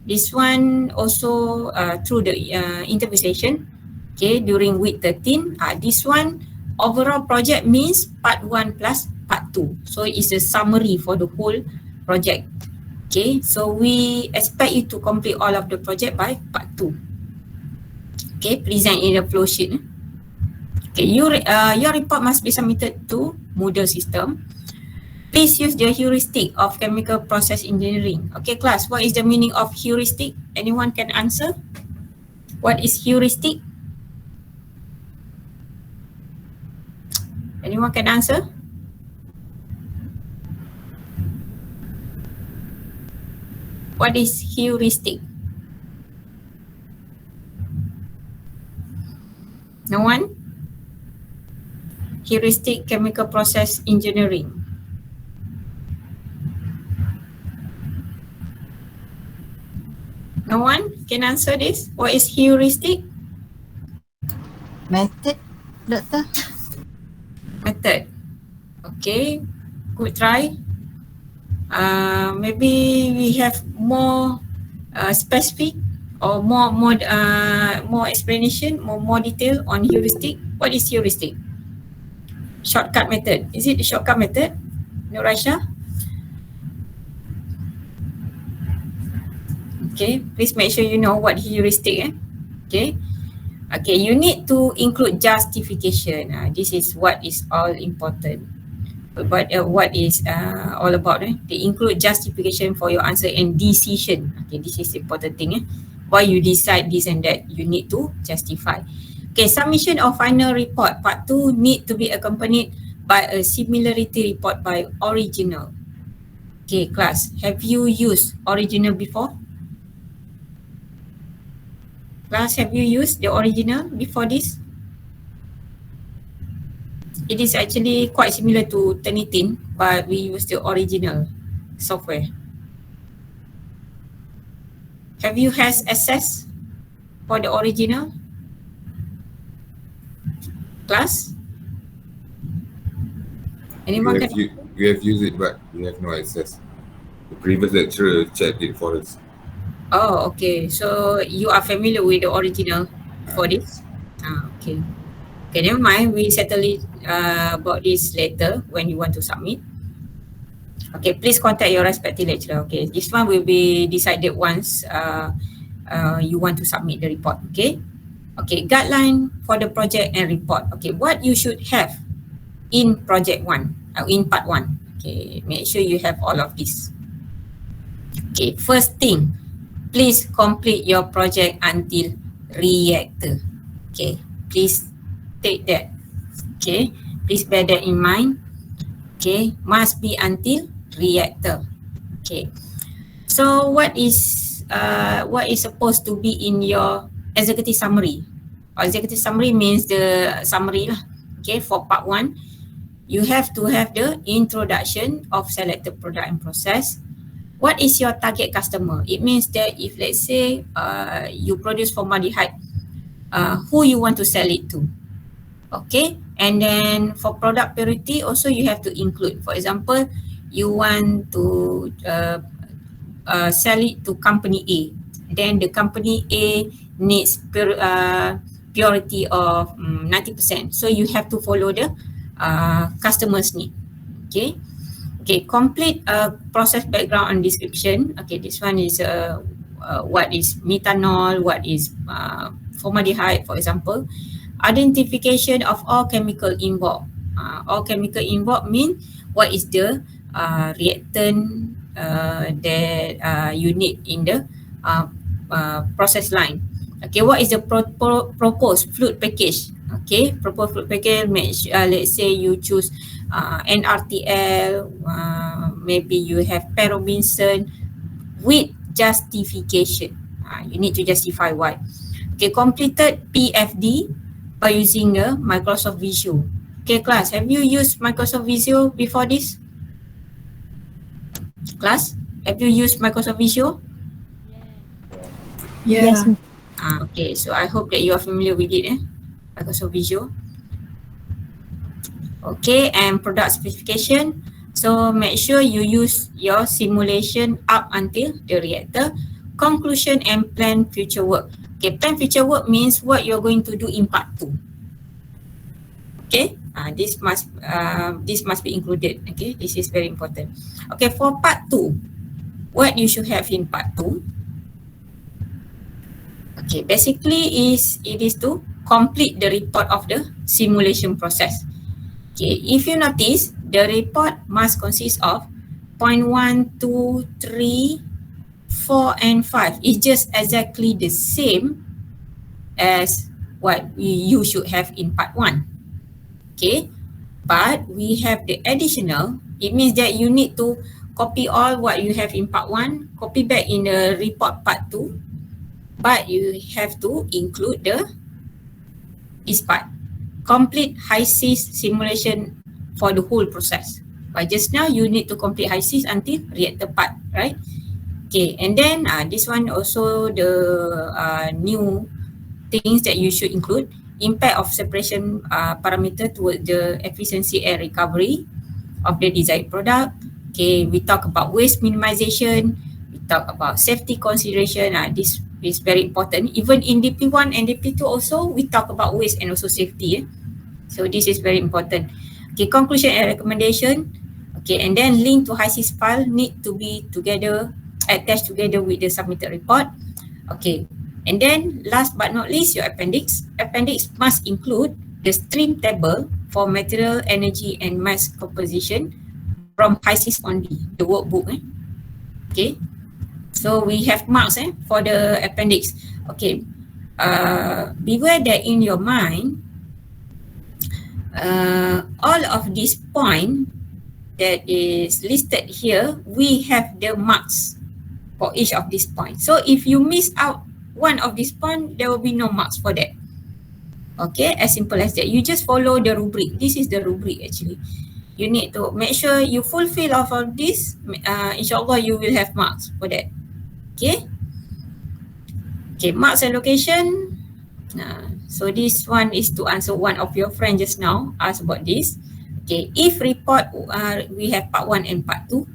This one also through the interview session. Okay, during week 13. This one overall project means part 1 plus part 2. So it's a summary for the whole project. Okay, so we expect you to complete all of the project by part 2. Okay, present in the flow sheet. Okay, your report must be submitted to Moodle system. Please use the heuristic of chemical process engineering. Okay, class, what is the meaning of heuristic? Anyone can answer? What is heuristic? Anyone can answer? What is heuristic? No one? Heuristic chemical process engineering. No one can answer this? What is heuristic? Method, Doctor? method. Okay, good try. Maybe we have more specific or more explanation, more detail on heuristic. What is heuristic? Shortcut method. Is it the shortcut method, Nuraisha? Okay, please make sure you know what heuristic. Okay. Okay, you need to include justification. This is what is all important. But what is all about? They include justification for your answer and decision. Okay, this is the important thing. Why you decide this and that, you need to justify. Okay, submission of final report part 2 need to be accompanied by a similarity report by original. Okay, class, have you used original before? Class, have you used the original before this? It is actually quite similar to Turnitin, but we use the original software. Have you had access for the original? Class? Anyone can? We have used it, but we have no access. The previous lecturer checked it for us. Oh, okay. So you are familiar with the original for this? Okay. Okay, never mind. We settle it about this later when you want to submit. Okay, please contact your respective lecturer. Okay, this one will be decided once you want to submit the report. Okay. Okay, guideline for the project and report. Okay, what you should have in project 1, in part 1. Okay, make sure you have all of this. Okay, first thing, please complete your project until reactor. Okay, please take that. Okay, please bear that in mind. Okay, must be until reactor. Okay, so what is supposed to be in your executive summary? Executive summary means the summary lah. Okay, for part 1, you have to have the introduction of selected product and process. What is your target customer? It means that if let's say you produce formaldehyde, who you want to sell it to? Okay, and then for product purity also you have to include. For example, you want to sell it to company A, then the company A needs purity of 90%. So you have to follow the customer's need. Okay. Okay, complete process background and description. Okay, this one is what is methanol, what is formaldehyde, for example. Identification of all chemical involved. All chemical involved mean what is the reactant that you need in the process line. Okay, what is the proposed fluid package? Okay, proposed fluid package, let's say you choose NRTL, maybe you have Perobinson with justification. You need to justify why. Okay, completed PFD by using a Microsoft Visio. Okay, class, have you used Microsoft Visio before this? Class, have you used Microsoft Visio? Yes. Okay, so I hope that you are familiar with it, Microsoft Visio. Okay, and product specification. So make sure you use your simulation up until the reactor. Conclusion and plan future work. Okay, plan future work means what you're going to do in part 2. Okay, this must be included. Okay, this is very important. Okay, for part 2, what you should have in part 2. Okay, basically it is to complete the report of the simulation process. Okay, if you notice, the report must consist of point 1, 2, 3, 4 and 5. It's just exactly the same as what you should have in part 1. Okay, but we have the additional. It means that you need to copy all what you have in part 1, copy back in the report part 2, but you have to include this part. Complete HYSYS simulation for the whole process. But just now you need to complete HYSYS until reactor part, right? Okay, and then this one also the new things that you should include. impact of separation parameter towards the efficiency and recovery of the desired product. Okay, we talk about waste minimization, we talk about safety consideration. This is very important. Even in DP1 and DP2 also, we talk about waste and also safety. So this is very important. Okay, conclusion and recommendation. Okay, and then link to HYSYS file need to be together, attached together with the submitted report. Okay, and then last but not least, your appendix. Appendix must include the stream table for material, energy and mass composition from HYSYS only, the workbook. Okay, so we have marks for the appendix. Okay, beware that in your mind, all of these points that is listed here, we have the marks for each of these points. So if you miss out one of these points, there will be no marks for that. Okay, as simple as that. You just follow the rubric. This is the rubric actually. You need to make sure you fulfill all of this. Inshallah, you will have marks for that. Okay. Okay, marks allocation. So this one is to answer one of your friends just now asked about this. Okay, if report, we have part 1 and part 2.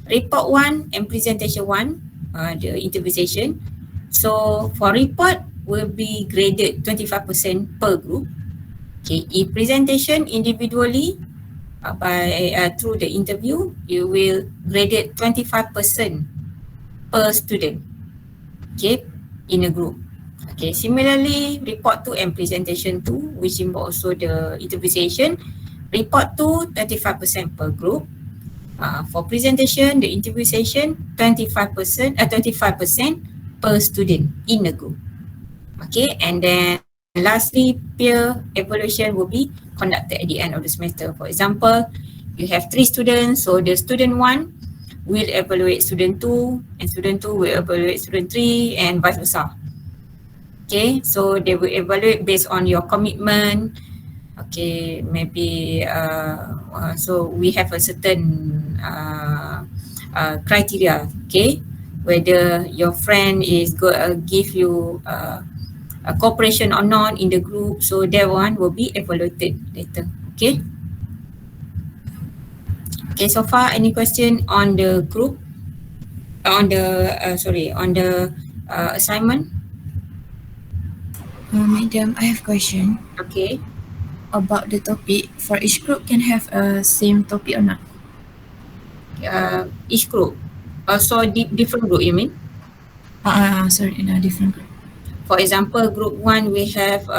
Report 1 and presentation 1, the interview session. So for report will be graded 25% per group. Okay, if presentation individually through the interview, you will graded 25% per student. Okay, in a group. Okay, similarly, report 2 and presentation 2, which involve also the interview session. Report 2, 35% per group. For presentation, the interview session, 25% per student in a group. Okay, and then lastly, peer evaluation will be conducted at the end of the semester. For example, you have 3 students, so the student 1 will evaluate student 2 and student 2 will evaluate student 3 and vice versa. Okay, so they will evaluate based on your commitment. Okay, maybe so we have a certain criteria. Okay, whether your friend is give you a cooperation or not in the group. So that one will be evaluated later. Okay. Okay, so far any question on the group? On the on the assignment? Madam, I have question Okay. about the topic. For each group can have a same topic or not? Each group. So different group you mean? Sorry, in a different group. For example, group 1 we have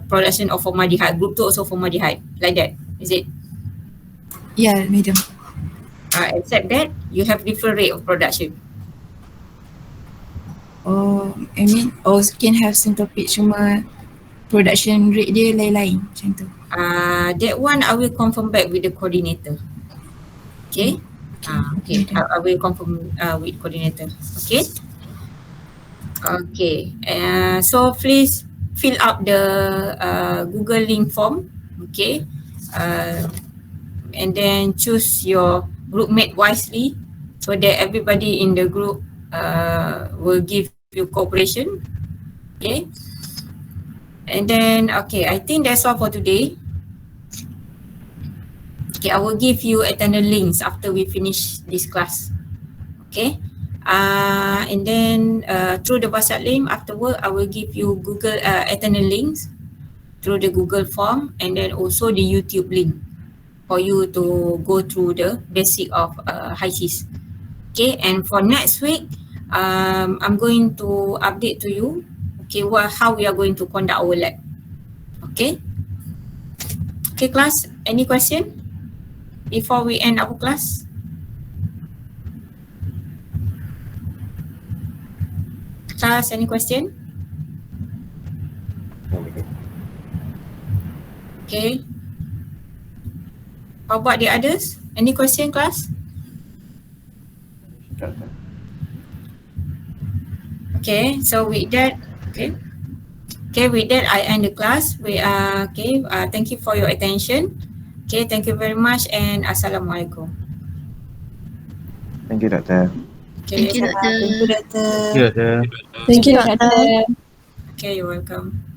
production of formaldehyde. Group 2 also formaldehyde. Like that, is it? Yeah, madam. Except that you have different rate of production. Oh, I mean, can have same topic, cuma production rate dia lain-lain macam tu. That one I will confirm back with the coordinator. Okay. Okay. I will confirm with coordinator. Okay. Okay. So please fill up the Google link form. Okay. And then choose your group mate wisely so that everybody in the group will give you cooperation. Okay. And then, okay, I think that's all for today. Okay, I will give you attendance links after we finish this class. Okay. And then through the WhatsApp link afterward, I will give you Google attendance links through the Google form and then also the YouTube link for you to go through the basic of HYSYS. Okay, and for next week, I'm going to update to you, okay, how we are going to conduct our lab. Okay. Okay, class, any question before we end our class? Class, any question? Okay. How about the others? Any question, class? Okay, so with that, okay. Okay, with that, I end the class. Thank you for your attention. Okay, thank you very much and Assalamualaikum. Thank you, Doctor. Okay, Thank you, Doctor. Yeah, Thank you, Doctor. okay, you're welcome.